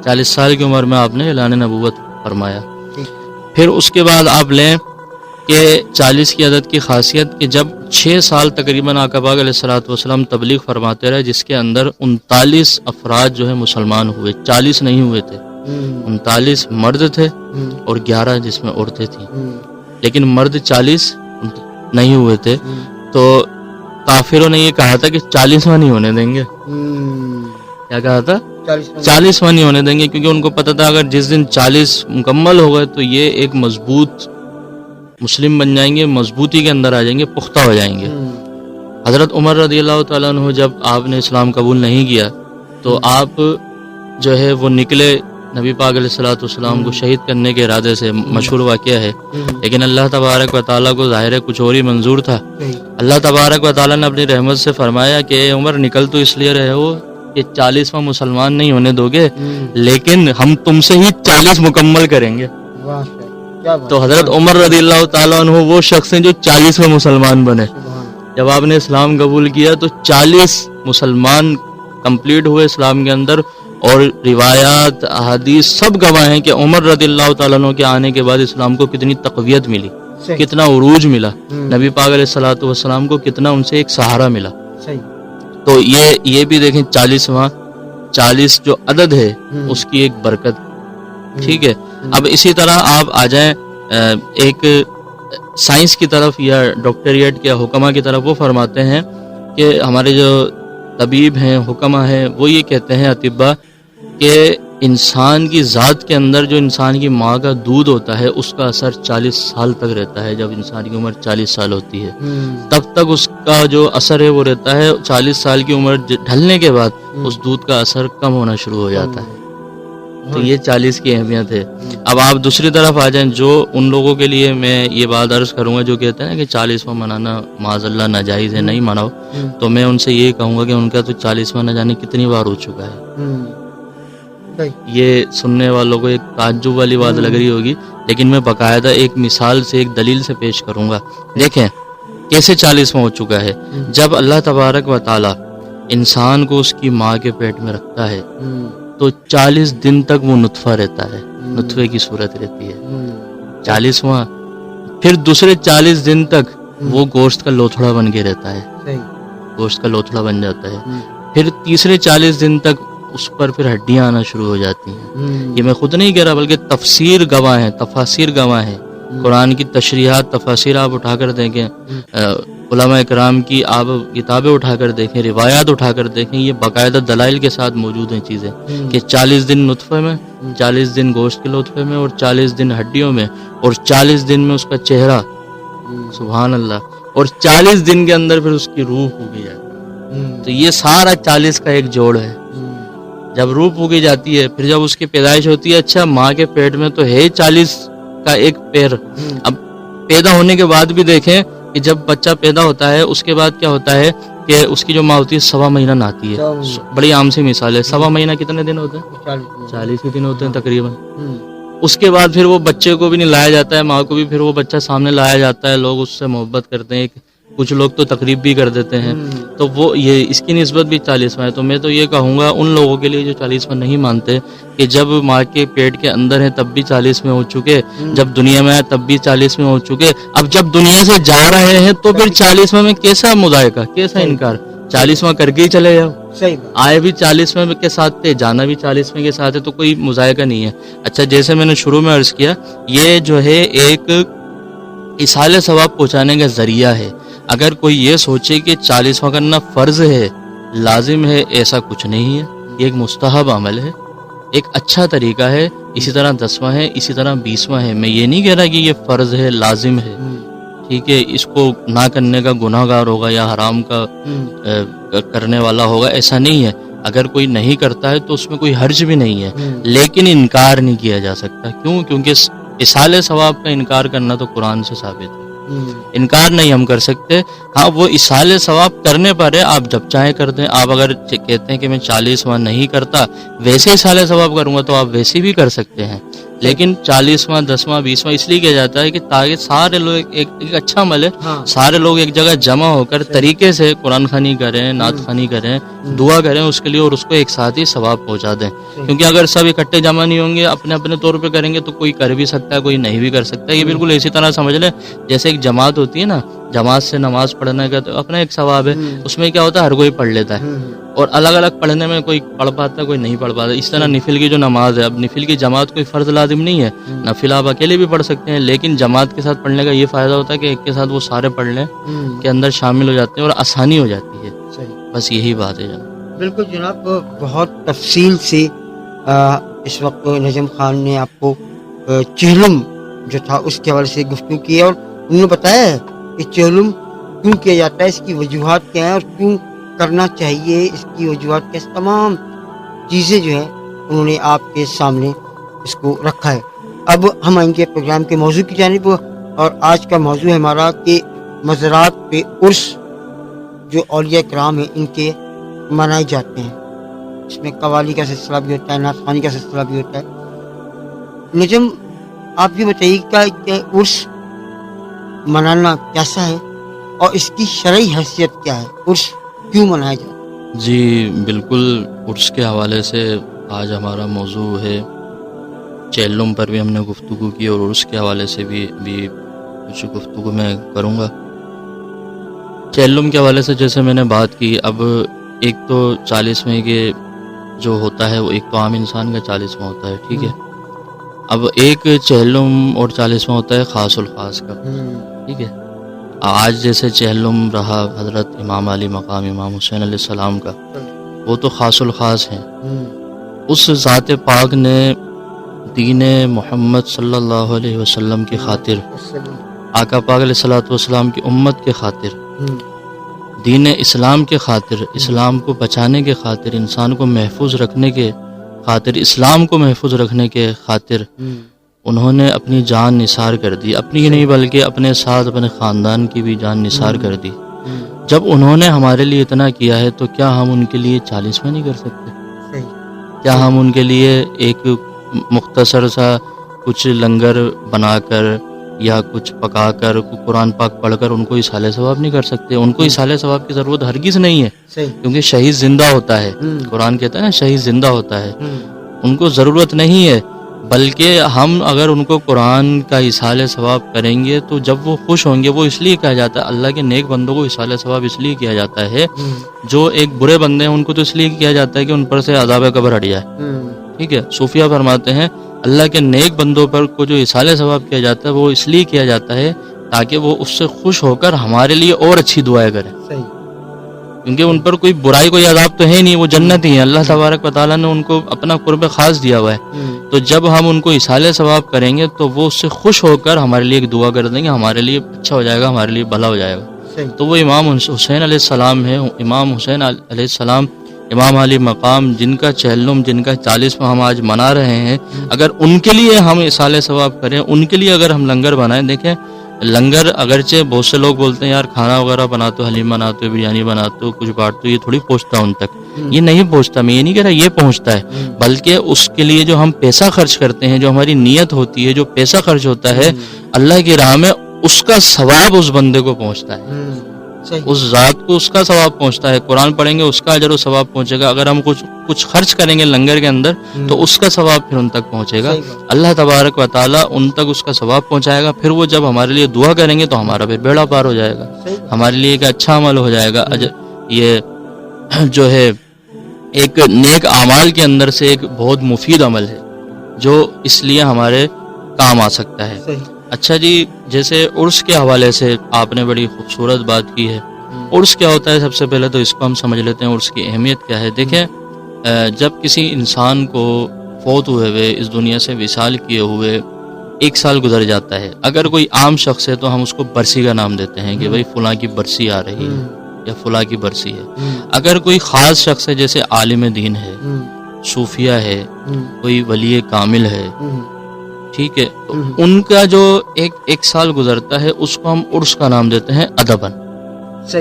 40 سال کی عمر میں آپ نے اعلان نبوت فرمایا۔ پھر اس کے بعد آپ لیں کہ 40 کی عدد کی خاصیت کہ جب 6 سال تقریباً آقا پاک علیہ الصلوۃ والسلام تبلیغ فرماتے رہے، جس کے اندر 39 افراد جو ہے مسلمان ہوئے، 40 نہیں ہوئے تھے، 39 مرد تھے اور 11 جس میں عورتیں تھیں، لیکن مرد 40 نہیں ہوئے تھے۔ تو کافروں نے یہ کہا تھا کہ 40واں نہیں ہونے دیں گے۔ کیا کہا تھا؟ 40واں نہیں ہونے دیں گے، کیونکہ ان کو پتہ تھا اگر جس دن 40 مکمل ہو گئے تو یہ ایک مضبوط مسلم بن جائیں گے، مضبوطی کے اندر آ جائیں گے، پختہ ہو جائیں گے۔ حضرت عمر رضی اللہ تعالیٰ عنہ جب آپ نے اسلام قبول نہیں کیا تو آپ جو ہے وہ نکلے نبی پاک علیہ الصلوۃ والسلام کو شہید کرنے کے ارادے سے، مشہور واقعہ ہے، لیکن اللہ تبارک و تعالیٰ کو ظاہر ہے کچھ اور ہی منظور تھا۔ اللہ تبارک و تعالیٰ نے اپنی رحمت سے فرمایا کہ اے عمر نکل تو اس لیے رہے ہو کہ 40واں مسلمان نہیں ہونے دو گے، لیکن ہم تم سے ہی 40 مکمل کریں گے۔ تو حضرت عمر رضی اللہ تعالیٰ عنہ وہ شخص ہیں جو 40واں مسلمان بنے۔ جب آپ نے اسلام قبول کیا تو 40 مسلمان کمپلیٹ ہوئے اسلام کے اندر، اور روایات احادیث سب گواہ ہیں کہ عمر رضی اللہ تعالیٰ عنہ کے آنے کے بعد اسلام کو کتنی تقویت ملی، کتنا عروج ملا، نبی پاک علیہ الصلوۃ والسلام کو کتنا ان سے ایک سہارا ملا۔ تو یہ بھی دیکھیں 40 جو عدد ہے اس کی ایک برکت، ٹھیک ہے۔ اب اسی طرح آپ آ جائیں ایک سائنس کی طرف یا ڈاکٹریٹ کے حکمہ کی طرف، وہ فرماتے ہیں کہ ہمارے جو طبیب ہیں، حکمہ ہیں، وہ یہ کہتے ہیں اطباء کہ انسان کی ذات کے اندر جو انسان کی ماں کا دودھ ہوتا ہے اس کا اثر 40 سال تک رہتا ہے۔ جب انسان کی عمر 40 سال ہوتی ہے تب تک اس کا جو اثر ہے وہ رہتا ہے۔ 40 سال کی عمر ڈھلنے کے بعد اس دودھ کا اثر کم ہونا شروع ہو جاتا ہے۔ تو یہ 40 کی اہمیت ہے۔ اب آپ دوسری طرف آ جائیں، جو ان لوگوں کے لیے میں یہ بات عرض کروں گا جو کہتے ہیں کہ 40واں منانا معاذ اللہ ناجائز ہے، نہیں مناؤ، تو میں ان سے یہ کہوں گا کہ ان کا تو 40واں نہ جانے کتنی بار ہو چکا ہے۔ یہ سننے والوں کو ایک تعجب والی بات لگ رہی ہوگی، لیکن میں باقاعدہ ایک مثال سے، ایک دلیل سے پیش کروں گا۔ دیکھیں کیسے 40واں ہو چکا ہے۔ جب اللہ تبارک و تعالی انسان کو اس کی ماں کے پیٹ میں رکھتا ہے تو 40 دن تک وہ نطفہ رہتا ہے، نطفے کی صورت رہتی ہے 40واں۔ پھر دوسرے 40 دن تک وہ گوشت کا لوتھڑا بن کے رہتا ہے، گوشت کا لوتھڑا بن جاتا ہے۔ پھر تیسرے 40 دن تک اس پر پھر ہڈیاں آنا شروع ہو جاتی ہیں۔ یہ میں خود نہیں کہہ رہا بلکہ تفسیر گواہ ہیں، تفاسیر گواہ ہیں، قرآن کی تشریحات، تفاسیر آپ اٹھا کر دیکھیں، علماء اکرام کی آپ کتابیں اٹھا کر دیکھیں، روایات اٹھا کر دیکھیں، یہ باقاعدہ دلائل کے ساتھ موجود ہیں چیزیں کہ 40 دن نطفے میں، 40 دن گوشت کے لطفے میں، اور 40 دن ہڈیوں میں، اور 40 دن میں اس کا چہرہ، سبحان اللہ، اور 40 دن کے اندر پھر اس کی روح پھونکی جاتی ہے۔ تو یہ سارا 40 کا ایک جوڑ ہے۔ جب روح پھونکی جاتی ہے، پھر جب اس کی پیدائش ہوتی ہے، اچھا ماں کے پیٹ میں تو ہے 40 کا ایک پیر۔ اب پیدا ہونے کے بعد بھی دیکھیں کہ جب بچہ پیدا ہوتا ہے اس کے بعد کیا ہوتا ہے کہ اس کی جو ماں ہوتی ہے 1.25 مہینہ نہاتی ہے۔ بڑی عام سی مثال ہے، 1.25 مہینہ کتنے دن ہوتے ہیں؟ 40 ہی دن ہوتے ہیں تقریباً۔ اس کے بعد پھر وہ بچے کو بھی نہیں لایا جاتا ہے، ماں کو بھی پھر وہ بچہ سامنے لایا جاتا ہے، لوگ اس سے محبت کرتے ہیں، کچھ لوگ تو تقریب بھی کر دیتے ہیں، تو وہ یہ اس کی نسبت بھی 40واں ہے۔ تو میں تو یہ کہوں گا ان لوگوں کے لیے جو 40واں نہیں مانتے کہ جب ماں کے پیٹ کے اندر ہیں تب بھی 40 میں ہو چکے، جب دنیا میں آئے تب بھی 40 میں ہو چکے، اب جب دنیا سے جا رہے ہیں تو پھر 40واں میں کیسا مذائقہ، کیسا انکار؟ 40واں کر کے ہی چلے جاؤ۔ آئے بھی 40ویں کے ساتھ تھے، جانا بھی 40ویں کے ساتھ ہے، تو کوئی مذائقہ نہیں ہے۔ اچھا جیسے میں نے شروع میں عرض کیا، یہ جو ہے ایک ایصال ثواب پہنچانے کا ذریعہ ہے۔ اگر کوئی یہ سوچے کہ 40واں کرنا فرض ہے، لازم ہے، ایسا کچھ نہیں ہے۔ یہ ایک مستحب عمل ہے، ایک اچھا طریقہ ہے۔ اسی طرح 10واں ہے، اسی طرح 20واں ہے۔ میں یہ نہیں کہہ رہا کہ یہ فرض ہے، لازم ہے، ٹھیک ہے، اس کو نہ کرنے کا گناہ گار ہوگا یا حرام کا کرنے والا ہوگا، ایسا نہیں ہے۔ اگر کوئی نہیں کرتا ہے تو اس میں کوئی حرج بھی نہیں ہے، لیکن انکار نہیں کیا جا سکتا۔ کیوں؟ کیونکہ ایصال ثواب کا انکار کرنا تو قرآن سے ثابت ہے، انکار نہیں ہم کر سکتے۔ ہاں وہ ایصال ثواب کرنے پر ہے، آپ جب چاہیں کر دیں۔ آپ اگر کہتے ہیں کہ میں 40واں نہیں کرتا، ویسے ایصال ثواب کروں گا، تو آپ ویسے بھی کر سکتے ہیں، لیکن 40واں 10واں 20واں اس لیے کیا جاتا ہے کہ تاکہ سارے لوگ ایک اچھا عمل ہے، سارے لوگ ایک جگہ جمع ہو کر طریقے سے قرآن خوانی کریں، نعت خوانی کریں، دعا کریں اس کے لیے، اور اس کو ایک ساتھ ہی ثواب پہنچا دیں. کیونکہ اگر سب اکٹھے جمع نہیں ہوں گے، اپنے اپنے طور پہ کریں گے تو کوئی کر بھی سکتا ہے، کوئی نہیں بھی کر سکتا ہے. یہ بالکل اسی طرح سمجھ لیں جیسے ایک جماعت ہوتی ہے نا، جماعت سے نماز پڑھنے کا تو اپنا ایک ثواب ہے، اس میں کیا ہوتا ہے ہر کوئی پڑھ لیتا ہے، اور الگ الگ پڑھنے میں کوئی پڑھ پاتا ہے کوئی نہیں پڑھ پاتا. اس طرح نفل کی جو نماز ہے، اب نفل کی جماعت کوئی فرض لازم نہیں ہے، نفل آپ اکیلے بھی پڑھ سکتے ہیں، لیکن جماعت کے ساتھ پڑھنے کا یہ فائدہ ہوتا ہے کہ ایک کے ساتھ وہ سارے پڑھ لیں کے اندر شامل ہو جاتے ہیں اور آسانی ہو جاتی ہے. بس یہی بات ہے جناب. بالکل جناب، بہت تفصیل سے اس وقت نجم خان نے آپ کو چہلم جو تھا اس کے حوالے سے گفتگو کی ہے، اور انہوں نے بتایا ہے کہ چہلم کیوں کیا جاتا ہے، اس کی وجوہات کیا ہیں اور کیوں کرنا چاہیے، اس کی وجوہات کیا، تمام چیزیں جو ہیں انہوں نے آپ کے سامنے اس کو رکھا ہے. اب ہم آئیں گے پروگرام کے موضوع کی جانب، اور آج کا موضوع ہے ہمارا کہ مزارات پہ عرس جو اولیاء کرام ہیں ان کے منائے جاتے ہیں. اس میں قوالی کا سلسلہ بھی ہوتا ہے، نعت خوانی کا سلسلہ بھی ہوتا ہے. نجم، آپ یہ بتائیے کہ عرس منانا کیسا ہے اور اس کی شرعی حیثیت کیا ہے، عرس کیوں منایا جاتا ہے؟ جی بالکل، عرس کے حوالے سے آج ہمارا موضوع ہے. چہلم پر بھی ہم نے گفتگو کی اور عرس کے حوالے سے بھی کچھ گفتگو میں کروں گا. چہلم کے حوالے سے جیسے میں نے بات کی، اب ایک تو 40ویں کے جو ہوتا ہے وہ ایک تو عام انسان کا 40واں ہوتا ہے، ٹھیک ہے. اب ایک چہلم اور 40واں ہوتا ہے خاص الخاص کا، ٹھیک ہے. آج جیسے چہلم رہا حضرت امام علی مقام امام حسین علیہ السلام کا، وہ تو خاص الخاص ہیں. اس ذات پاک نے دین محمد صلی اللہ علیہ وسلم کی خاطر، آقا پاک علیہ الصلوۃ والسلام کی امت کے خاطر، دین اسلام کے خاطر، اسلام کو بچانے کے خاطر، انسان کو محفوظ رکھنے کے خاطر، اسلام کو محفوظ رکھنے کے خاطر انہوں نے اپنی جان نثار کر دی. اپنی ہی نہیں بلکہ اپنے ساتھ اپنے خاندان کی بھی جان نثار کر دی. جب انہوں نے ہمارے لیے اتنا کیا ہے تو کیا ہم ان کے لیے 40واں نہیں کر سکتے؟ کیا ہم ان کے لیے ایک مختصر سا کچھ لنگر بنا کر یا کچھ پکا کر قرآن پاک پڑھ کر ان کو اصالہ ثواب نہیں کر سکتے؟ ان کو اصالہ ثواب کی ضرورت ہرگز نہیں ہے، کیونکہ شہید زندہ ہوتا ہے. قرآن کہتا ہے نا شہید زندہ ہوتا ہے، ان کو ضرورت نہیں ہے. بلکہ ہم اگر ان کو قرآن کا اصالہ ثواب کریں گے تو جب وہ خوش ہوں گے، وہ اس لیے کہا جاتا ہے اللہ کے نیک بندوں کو اصالہ ثواب اس لیے کیا جاتا ہے، جو ایک برے بندے ہیں ان کو تو اس لیے کیا جاتا ہے کہ ان پر سے عذاب قبر ہٹ جائے، ٹھیک ہے. صوفیہ فرماتے ہیں اللہ کے نیک بندوں پر کو جو اصالہ ثواب کیا جاتا ہے وہ اس لیے کیا جاتا ہے تاکہ وہ اس سے خوش ہو کر ہمارے لیے اور اچھی دعائیں کریں، کیونکہ ان پر کوئی برائی کوئی عذاب تو ہے نہیں، وہ جنت ہی ہیں. اللہ تبارک و تعالیٰ نے ان کو اپنا قرب خاص دیا ہوا ہے. تو جب ہم ان کو اصالہ ثواب کریں گے تو وہ اس سے خوش ہو کر ہمارے لیے ایک دعا کر دیں گے، ہمارے لیے اچھا ہو جائے گا، ہمارے لیے بھلا ہو جائے گا. تو وہ امام حسین علیہ السلام ہے. امام حسین علیہ السلام امام علی مقام جن کا چہلم، جن کا 40واں ہم آج منا رہے ہیں، اگر ان کے لیے ہم اصالہ ثواب کریں، ان کے لیے اگر ہم لنگر بنائیں. دیکھیں لنگر اگرچہ بہت سے لوگ بولتے ہیں یار کھانا وغیرہ بناتے ہو، حلیم بناتے ہو، بریانی بناتے ہو، کچھ بانٹتے ہو، یہ تھوڑی پہنچتا ان تک. یہ نہیں پہنچتا، میں یہ نہیں کہہ رہا یہ پہنچتا ہے، بلکہ اس کے لیے جو ہم پیسہ خرچ کرتے ہیں، جو ہماری نیت ہوتی ہے، جو پیسہ خرچ ہوتا ہے اللہ کی راہ میں، اس کا ثواب اس بندے کو پہنچتا ہے، اس ذات کو اس کا ثواب پہنچتا ہے. قرآن پڑھیں گے اس کا اجر و ثواب پہنچے گا. اگر ہم کچھ خرچ کریں گے لنگر کے اندر تو اس کا ثواب پھر ان تک پہنچے گا. اللہ تبارک و تعالیٰ ان تک اس کا ثواب پہنچائے گا. پھر وہ جب ہمارے لیے دعا کریں گے تو ہمارا پھر بیڑا پار ہو جائے گا، ہمارے لیے ایک اچھا عمل ہو جائے گا. یہ جو ہے ایک نیک اعمال کے اندر سے ایک بہت مفید عمل ہے جو اس لیے ہمارے کام آ سکتا ہے. اچھا جی، جیسے عرس کے حوالے سے آپ نے بڑی خوبصورت بات کی ہے. عرس کیا ہوتا ہے؟ سب سے پہلے تو اس کو ہم سمجھ لیتے ہیں عرس کی اہمیت کیا ہے. دیکھیں جب کسی انسان کو فوت ہوئے اس دنیا سے وصال کیے ہوئے 1 سال گزر جاتا ہے، اگر کوئی عام شخص ہے تو ہم اس کو برسی کا نام دیتے ہیں کہ بھائی فلاں کی برسی آ رہی ہے یا فلاں کی برسی ہے. اگر کوئی خاص شخص ہے جیسے عالم دین ہے، صوفیہ ہے، کوئی ولی کامل ہے، ٹھیک ہے، تو ان کا جو ایک سال گزرتا ہے اس کو ہم عرس کا نام دیتے ہیں ادباً،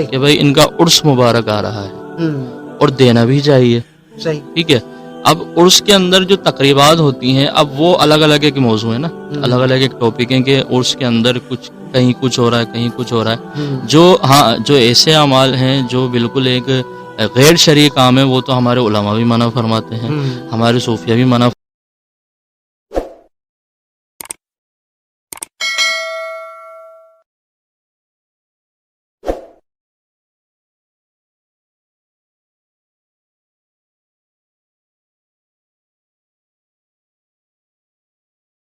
کہ بھائی ان کا عرس مبارک آ رہا ہے، اور دینا بھی چاہیے، ٹھیک ہے. اب عرس کے اندر جو تقریبات ہوتی ہیں اب وہ الگ الگ ایک موضوع ہے نا، الگ الگ ایک ٹاپک ہے کہ عرس کے اندر کچھ کہیں کچھ ہو رہا ہے کہیں کچھ ہو رہا ہے. جو ایسے اعمال ہیں جو بالکل ایک غیر شرعی کام ہے وہ تو ہمارے علماء بھی منع فرماتے ہیں، ہمارے صوفیہ بھی منع